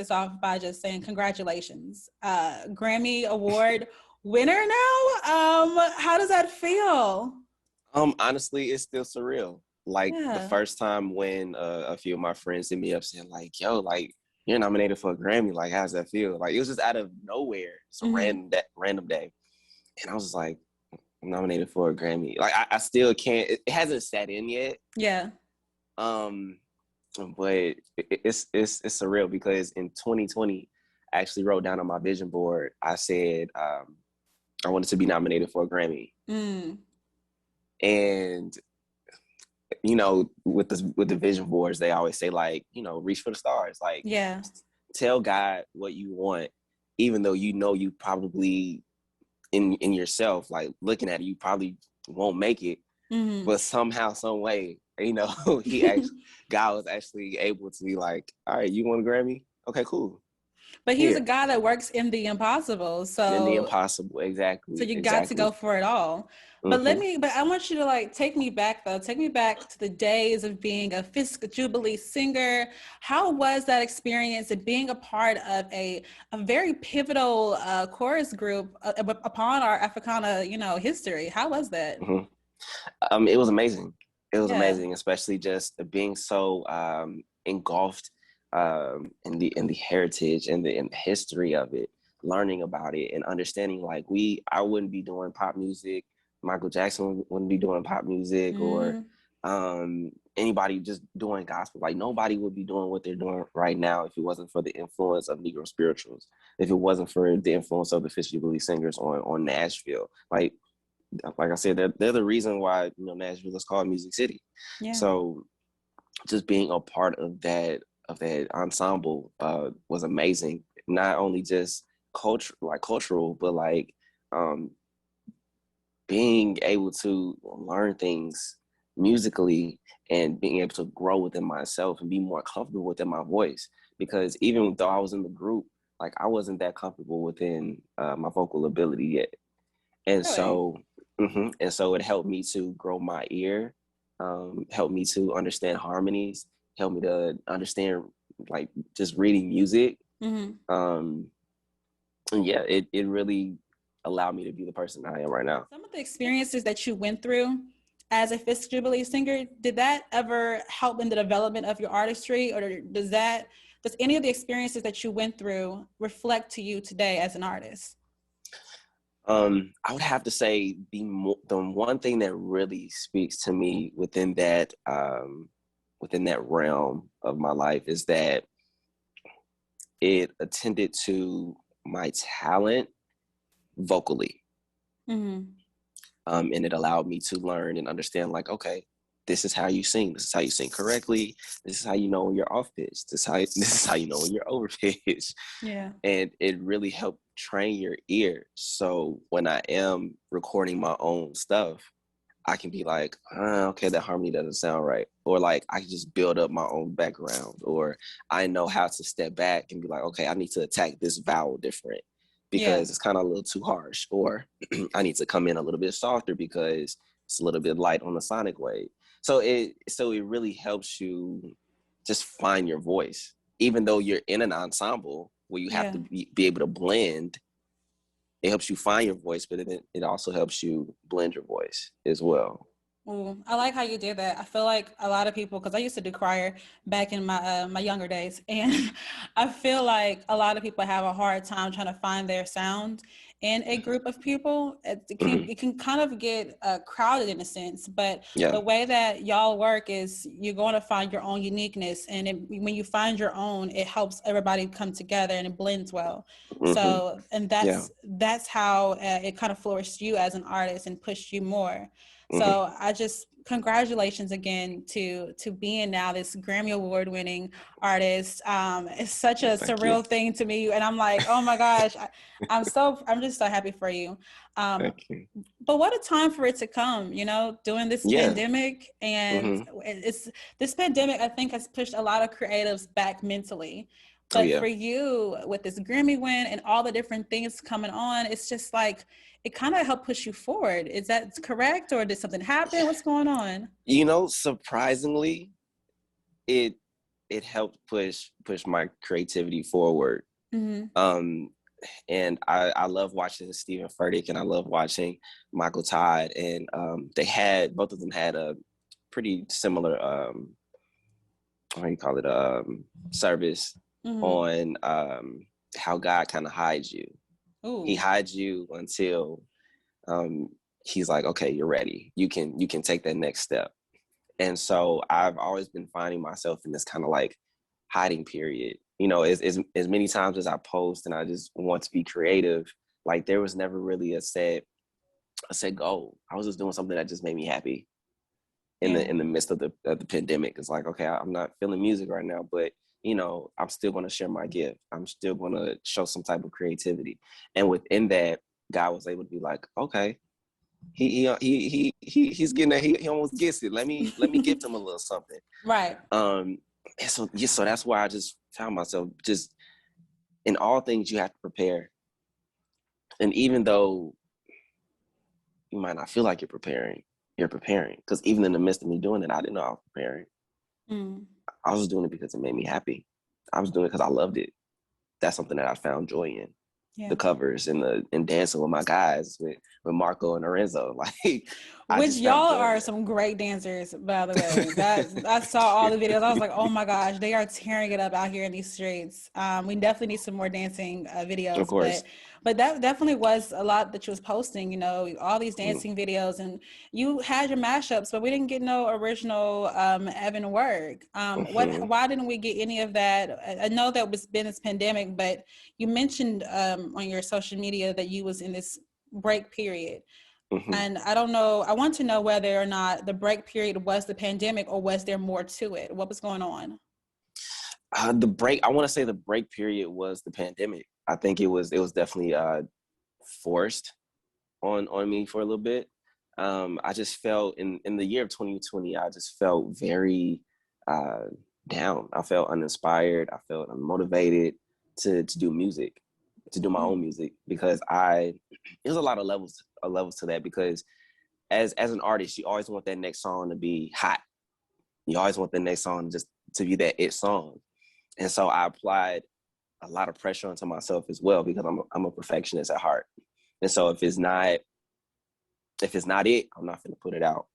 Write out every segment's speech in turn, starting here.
this off by just saying congratulations. Grammy Award winner now. How does that feel? Honestly, it's still surreal. Like the Yeah. first time when a few of my friends hit me up saying like, yo, like you're nominated for a Grammy. Like, how's that feel? Like, it was just out of nowhere. It's a random day. And I was just like, I'm nominated for a Grammy. Like, I still can't, it hasn't set in yet. Yeah. But it's surreal because in 2020, I actually wrote down on my vision board, I said, I wanted to be nominated for a Grammy. And you know, with the vision boards, they always say like, you know, reach for the stars. Like, yeah, tell God what you want, even though you know you probably in yourself, like looking at it, you probably won't make it. But somehow, some way, you know, God was actually able to be like, all right, you want a Grammy? Okay, cool. But he's a guy that works in the impossible. So in the impossible, exactly. So you got to go for it all. But but I want you to like take me back to the days of being a Fisk Jubilee Singer. How was that experience of being a part of a very pivotal chorus group upon our Africana, you know, history? How was that? It was amazing. It was amazing, especially just being so engulfed in the heritage and the history of it, learning about it and understanding like I wouldn't be doing pop music, Michael Jackson wouldn't be doing pop music, or anybody just doing gospel. Like nobody would be doing what they're doing right now if it wasn't for the influence of Negro spirituals, if it wasn't for the influence of the Fisk Jubilee Singers on Nashville. Like I said, they're the reason why, you know, Nashville is called Music City. So just being a part of that ensemble was amazing. Not only just cultural, but like being able to learn things musically and being able to grow within myself and be more comfortable within my voice. Because even though I was in the group, like I wasn't that comfortable within my vocal ability yet. And so it helped me to grow my ear, helped me to understand harmonies, helped me to understand like just reading music. And yeah, it really allowed me to be the person I am right now. Some of the experiences that you went through as a Fisk Jubilee Singer, did that ever help in the development of your artistry, or does any of the experiences that you went through reflect to you today as an artist? I would have to say the one thing that really speaks to me within that realm of my life is that it attended to my talent vocally. And it allowed me to learn and understand like, okay, this is how you sing. This is how you sing correctly. This is how you know when you're off pitch. This is how you know when you're over pitch. Yeah. And it really helped train your ear. So when I am recording my own stuff, I can be like, okay, that harmony doesn't sound right. Or like, I can just build up my own background. Or I know how to step back and be like, okay, I need to attack this vowel different because it's kind of a little too harsh. Or I need to come in a little bit softer because it's a little bit light on the sonic wave. So it really helps you just find your voice. Even though you're in an ensemble where you have to be able to blend, it helps you find your voice, but it also helps you blend your voice as well. Ooh, I like how you did that. I feel like a lot of people, because I used to do choir back in my my younger days, and I feel like a lot of people have a hard time trying to find their sound in a group of people. It can kind of get crowded in a sense, but the way that y'all work is you're going to find your own uniqueness, and when you find your own, it helps everybody come together and it blends well. So, and that's how it kind of flourished you as an artist and pushed you more. So I just, congratulations again to being now this Grammy Award winning artist. It's such a surreal thing to me. And I'm like, oh my gosh, I'm just so happy for you. Thank you. But what a time for it to come, you know, during this pandemic. And this pandemic, I think, has pushed a lot of creatives back mentally. But for you, with this Grammy win and all the different things coming on, it's just like, it kind of helped push you forward. Is that correct? Or did something happen? What's going on? You know, surprisingly, it it helped push my creativity forward. Mm-hmm. And I love watching Stephen Furtick, and I love watching Michael Todd, and both of them had a pretty similar what do you call it, service on how God kind of hides you. Ooh. He hides you until he's like, okay, you're ready. You can take that next step. And so I've always been finding myself in this kind of like hiding period. You know, as many times as I post and I just want to be creative, like there was never really a set goal. I was just doing something that just made me happy in the midst of the pandemic. It's like, okay, I'm not feeling music right now, but you know, I'm still going to share my gift. I'm still going to show some type of creativity. And within that, God was able to be like, okay, he's getting that. He almost gets it. Let me gift him a little something. Right. And so that's why I just found myself just in all things you have to prepare. And even though you might not feel like you're preparing, because even in the midst of me doing it, I didn't know I was preparing. I was doing it because it made me happy. I was doing it because I loved it. That's something that I found joy in. Yeah. The covers and dancing with my guys, with Marco and Lorenzo. Like, which y'all are some great dancers, by the way. I saw all the videos. I was like, oh my gosh, they are tearing it up out here in these streets. We definitely need some more dancing videos. Of course. But that definitely was a lot that you was posting, you know, all these dancing videos, and you had your mashups, but we didn't get no original Evan work. Why didn't we get any of that? I know that was been this pandemic, but you mentioned on your social media that you was in this break period. And I don't know, I want to know whether or not the break period was the pandemic or was there more to it? What was going on? I want to say the break period was the pandemic. I think it was definitely forced on me for a little bit. I just felt in the year of 2020, I just felt very down. I felt uninspired. I felt unmotivated to do music, to do my own music, because there's a lot of levels to that, because as an artist, you always want that next song to be hot. You always want the next song just to be that it song. And so I applied a lot of pressure onto myself as well, because I'm a perfectionist at heart. And so if it's not it, I'm not going to put it out.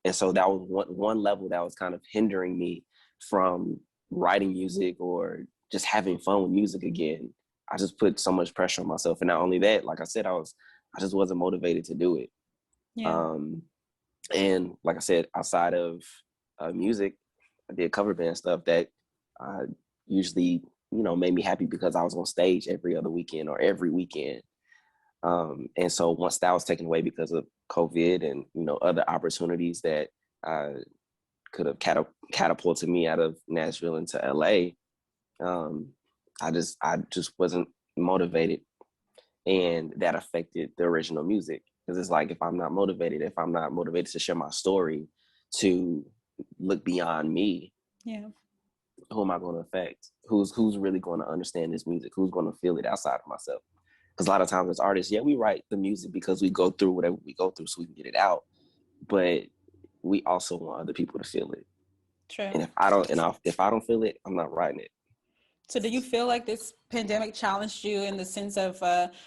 And so that was one level that was kind of hindering me from writing music or just having fun with music again. I just put so much pressure on myself. And not only that, like I said, I just wasn't motivated to do it. Yeah. And like I said, outside of music, I did cover band stuff that usually, you know, made me happy because I was on stage every other weekend or every weekend. And so once that was taken away because of COVID and, you know, other opportunities that could have catapulted me out of Nashville into LA, I just wasn't motivated. And that affected the original music, because it's like, if I'm not motivated to share my story, to look beyond me, yeah, who am I going to affect? Who's really going to understand this music? Who's going to feel it outside of myself? Because a lot of times as artists, yeah, we write the music because we go through whatever we go through so we can get it out, but we also want other people to feel it. True. And if I don't feel it, I'm not writing it. So do you feel like this pandemic challenged you in the sense of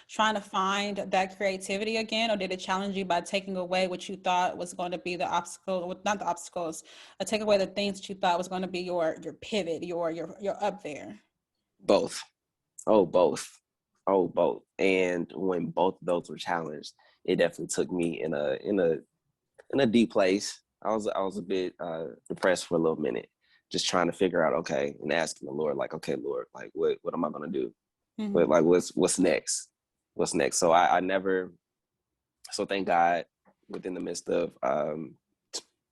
trying to find that creativity again, or did it challenge you by taking away what you thought was going to be the obstacle, or not the obstacles, take away the things that you thought was going to be your pivot, your up there? Both. Both. And when both of those were challenged, it definitely took me in a deep place. I was a bit depressed for a little minute, just trying to figure out, okay, and asking the Lord, like, okay, Lord, like, what am I going to do? But like, what's next? What's next? So so thank God, within the midst of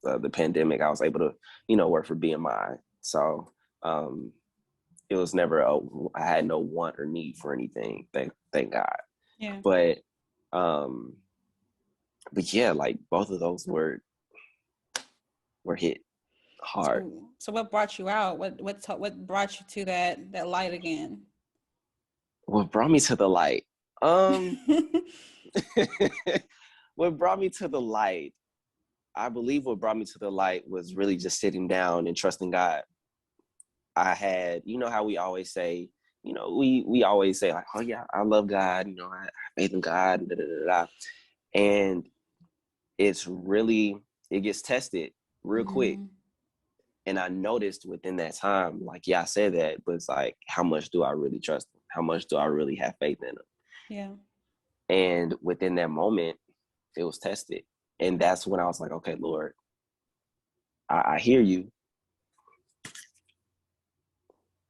the pandemic, I was able to, you know, work for BMI. So it was never I had no want or need for anything. Thank God. Yeah. But yeah, like both of those were hit hard. So what brought you out? What brought you to that light again? What brought me to the light? What brought me to the light? I believe what brought me to the light was really just sitting down and trusting God. I had, you know how we always say, you know, we always say like, oh yeah, I love God, you know, I have faith in God, da, da, da, da. And it's really, it gets tested real quick. And I noticed within that time, like, yeah, I said that, but it's like, how much do I really trust him? How much do I really have faith in him? Yeah. And within that moment, it was tested. And that's when I was like, okay, Lord, I hear you.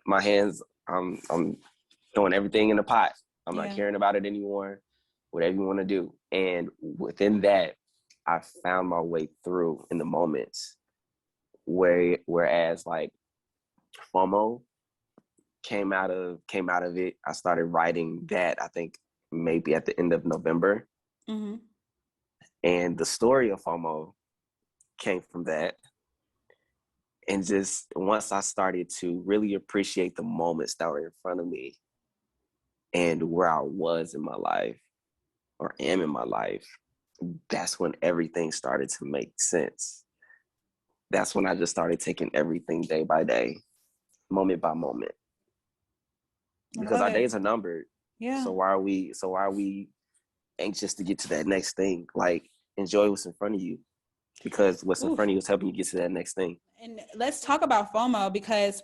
My hands, I'm throwing everything in the pot. I'm not caring about it anymore. Whatever you want to do. And within that, I found my way through in the moments whereas like F.O.M.O came out of it. I started writing that, I think maybe at the end of November. And the story of F.O.M.O came from that. And just once I started to really appreciate the moments that were in front of me and where I was in my life or am in my life, that's when everything started to make sense. That's when I just started taking everything day by day, moment by moment. Because our days are numbered. Yeah. So why are we anxious to get to that next thing? Like, enjoy what's in front of you, because what's in front of you is helping you get to that next thing. And let's talk about F.O.M.O, because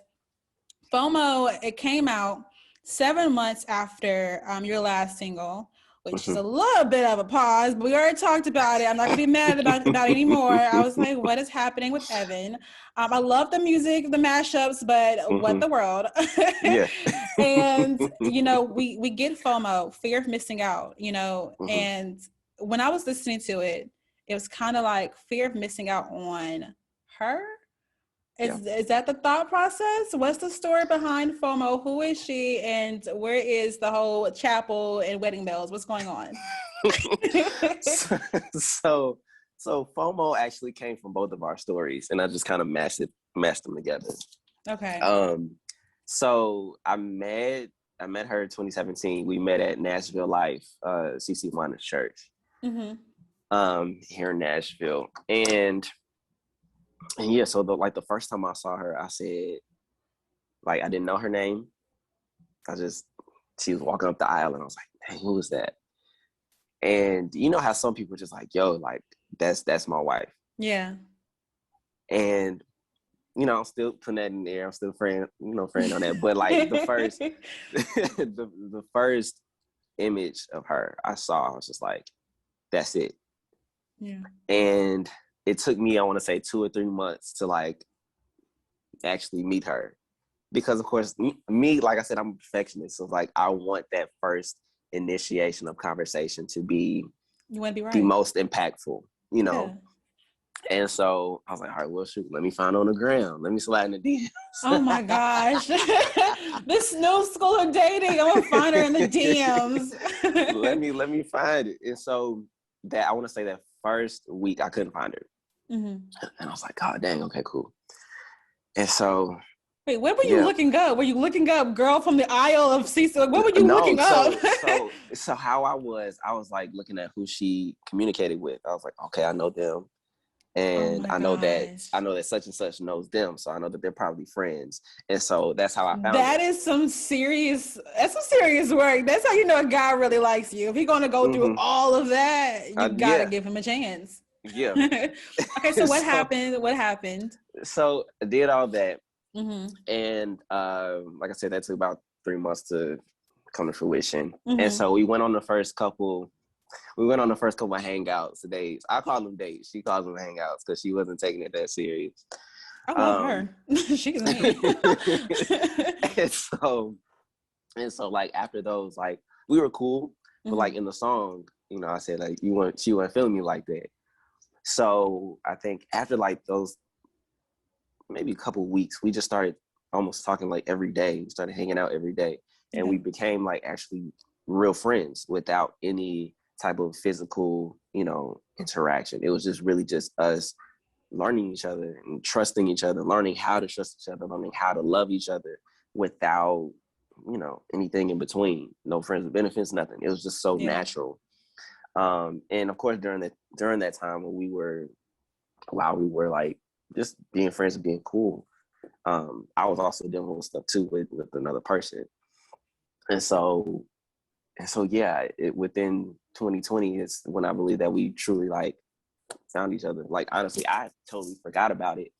F.O.M.O, it came out 7 months after your last single, which is a little bit of a pause, but we already talked about it. I'm not gonna be mad about it anymore. I was like, what is happening with Evan? I love the music, the mashups, but what the world? Yeah. And you know, we get F.O.M.O, fear of missing out, you know, and when I was listening to it, it was kind of like fear of missing out on her. Is that the thought process? What's the story behind F.O.M.O? Who is she, and where is the whole chapel and wedding bells? What's going on? so F.O.M.O actually came from both of our stories, and I just kind of mashed them together. Okay. So I met her in 2017. We met at Nashville Life, CC Winer's church, here in Nashville, and yeah, so the first time I saw her, I said, like, I didn't know her name. She was walking up the aisle, and I was like, dang, who is that? And you know how some people just like, yo, like, that's my wife. Yeah. And, you know, I'm still putting that in there. I'm still friend on that. But like the first, the first image of her I saw, I was just like, that's it. Yeah. And it took me, I want to say 2 or 3 months to like actually meet her. Because of course, me, like I said, I'm a perfectionist. So like, I want that first initiation of conversation to be the most impactful, you know? Yeah. And so I was like, all right, well, shoot, let me find on the gram. Let me slide in the DMs. Oh my gosh. This new school of dating. I'm gonna find her in the DMs. let me find it. And so that, I want to say that first week I couldn't find her. And I was like, oh, dang, okay, cool. And so, wait, where were you looking up? Were you looking up girl from the aisle of Cecil? What were you looking up? so how I was like looking at who she communicated with. I was like, okay, I know them. And I know that such and such knows them. So I know that they're probably friends. And so that's how I found that her. is some serious work. That's how you know a guy really likes you. If he's gonna go through all of that, you gotta give him a chance. Yeah. Okay, so what happened? What happened? So I did all that. And like I said, that took about 3 months to come to fruition. And so we went on the first couple of hangouts, dates. I call them dates. She calls them hangouts because she wasn't taking it that serious. I love her. She's me. and so like after those, like, we were cool, but like in the song, you know, I said like she wasn't feeling me like that. So I think after like those maybe a couple of weeks, we just started almost talking like every day. We started hanging out every day, and we became like actually real friends without any type of physical, you know, interaction. It was just really just us learning each other and trusting each other, learning how to trust each other, learning how to love each other without, you know, anything in between. No friends with benefits, nothing. It was just so natural. And of course, during that time when while we were like just being friends and being cool, I was also dealing with stuff too with another person. And so yeah, within 2020 is when I believe that we truly like found each other. Like, honestly, I totally forgot about it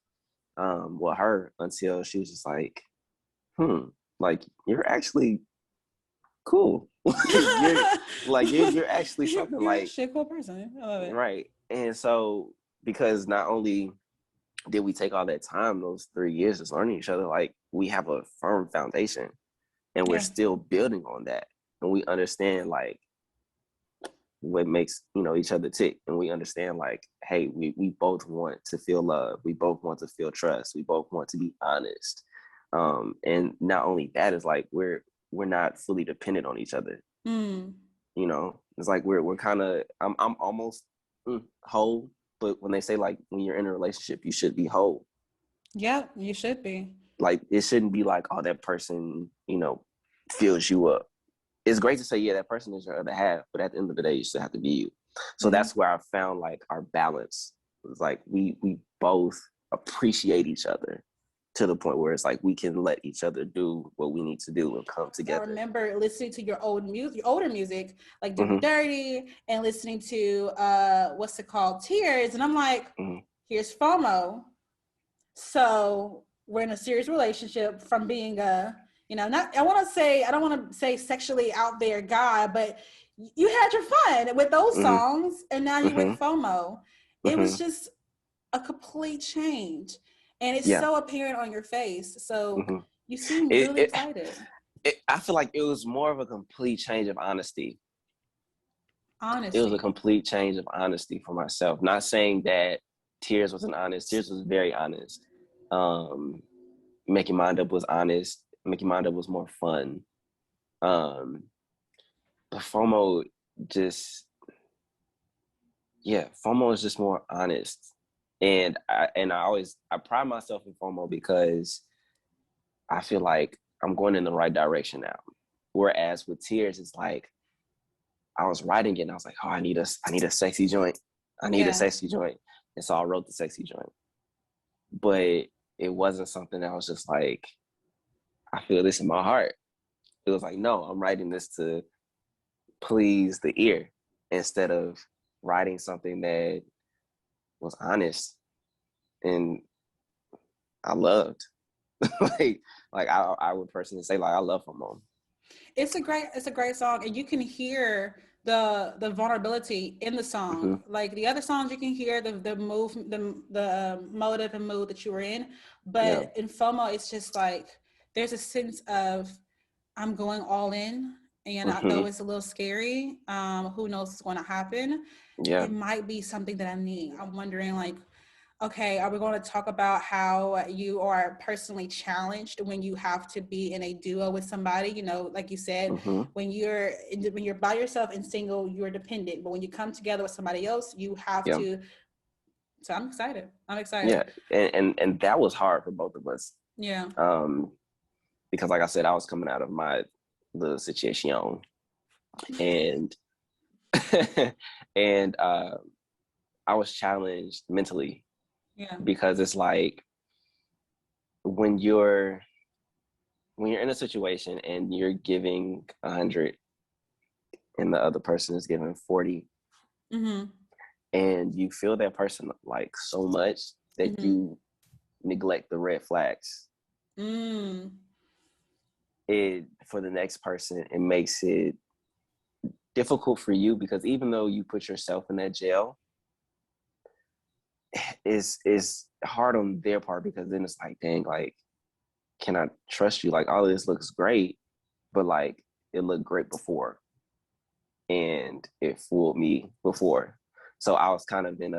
with her until she was just like, like, you're actually cool. you're actually something. You're Like, actually a cool person. I love it. right. And so, because not only did we take all that time, those 3 years, just learning each other, like, we have a firm foundation, and we're still building on that, and we understand like what makes each other tick, and we understand like, hey, we both want to feel love, we both want to feel trust, we both want to be honest, and not only that is like we're not fully dependent on each other. It's like we're kind of, I'm almost whole, but when they say like when you're in a relationship you should be whole. Yeah, you should be. Like, it shouldn't be like, oh, that person fills you up. It's great to say, yeah, that person is your other half, but at the end of the day, you still have to be you. So that's where I found like our balance. It's like we both appreciate each other to the point where it's like we can let each other do what we need to do and come together. I remember listening to your older music, like Dirty, and listening to what's it called, Tears, and I'm like, here's F.O.M.O. So we're in a serious relationship from being not, I don't want to say sexually out there guy, but you had your fun with those songs, and now you're with F.O.M.O. It was just a complete change, and it's so apparent on your face. So you seem really excited. I feel like it was more of a complete change of honesty. Honesty. It was a complete change of honesty for myself. Not saying that Tears wasn't honest. Tears was very honest. Making Mind Up was honest. Making Mind Up was more fun. But F.O.M.O F.O.M.O is just more honest. And I pride myself in F.O.M.O because I feel like I'm going in the right direction now. Whereas with Tears, it's like I was writing it and I was like, oh, I need a sexy joint. I need a sexy joint. And so I wrote the sexy joint. But it wasn't something that was just like, I feel this in my heart. It was like, no, I'm writing this to please the ear instead of writing something that was honest and I loved. like I would personally say, like, I love F.O.M.O. It's a great song, and you can hear the vulnerability in the song. Like the other songs, you can hear the move, the motive and mood that you were in, but in F.O.M.O, it's just like there's a sense of I'm going all in, and though it's a little scary, who knows what's going to happen? It might be something that I need. I'm wondering, like, okay, are we going to talk about how you are personally challenged when you have to be in a duo with somebody? Like you said, when you're by yourself and single, you're dependent. But when you come together with somebody else, you have to. So I'm excited. Yeah, and that was hard for both of us. Yeah. Because like I said, I was coming out of my little situation, and and I was challenged mentally. Yeah. Because it's like when you're in a situation and you're giving 100 and the other person is giving 40, and you feel that person like so much that you neglect the red flags. It, for the next person, it makes it difficult for you, because even though you put yourself in that jail, is hard on their part, because then it's like, dang, like, can I trust you? Like, all of this looks great, but like, it looked great before and it fooled me before. So I was kind of in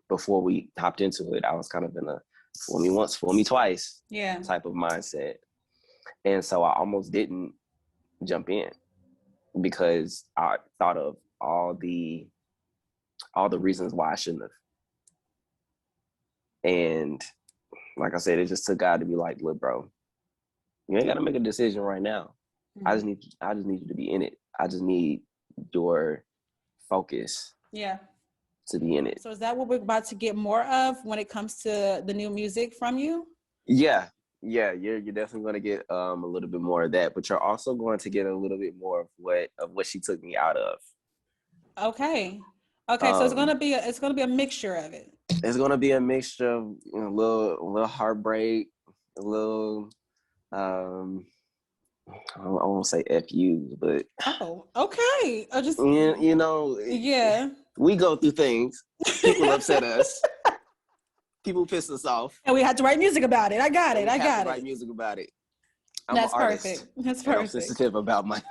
before we hopped into it, I was kind of in a fool me once, fool me twice type of mindset. And so I almost didn't jump in because I thought of all the reasons why I shouldn't have. And like I said, it just took God to be like, look, bro, you ain't got to make a decision right now. I just need you to be in it. I just need your focus to be in it. So is that what we're about to get more of when it comes to the new music from you? Yeah, Yeah, you're definitely going to get a little bit more of that, but you're also going to get a little bit more of what she took me out of. Okay. Okay, so Um, it's gonna be a mixture of it. it's going to be a mixture of, you know, a little heartbreak, a little I won't say FU, but Oh, okay. I just you know, yeah. we go through things. People upset us. People piss us off, And we had to write music about it. I got and it. we I have to got write it. music about it. I'm an That's artist, perfect. That's and I'm perfect. sensitive about my.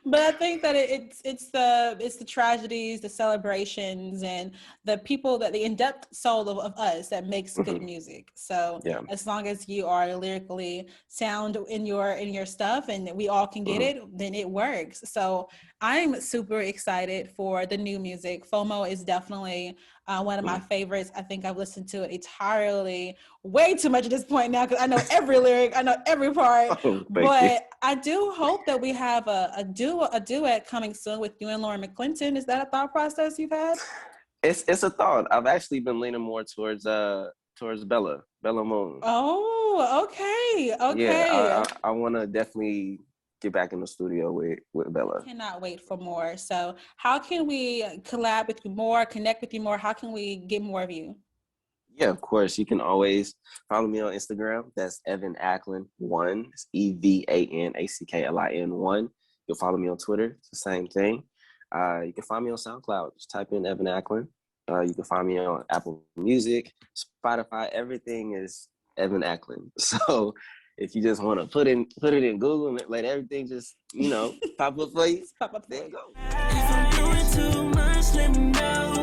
But I think that it's the tragedies, the celebrations, and the people that the in-depth soul of us that makes good music. So Yeah. as long as you are lyrically sound in your stuff and we all can get it, then it works. So I'm super excited for the new music. F.O.M.O is definitely one of my favorites. I think I've listened to it entirely way too much at this point now because I know every lyric, I know every part. Oh, thank you. But I do hope that we have a duet coming soon with you and Lauren McClinton. Is that a thought process you've had? It's a thought. I've actually been leaning more towards Bella Moon. Oh, okay, Yeah, okay. I want to definitely get back in the studio with Bella. Cannot wait for more. So, how can we collab with you more, connect with you more? How can we get more of you? Yeah, of course. You can always follow me on Instagram. That's Evan Acklin 1. It's EVANACKLIN 1. You'll follow me on Twitter. It's the same thing. You can find me on SoundCloud. Just type in Evan Acklin. You can find me on Apple Music, Spotify. Everything is Evan Acklin. So if you just want to put it in Google and let everything just, you know, pop up for you, Pop up there for you you. go. If I'm doing too much, let me know.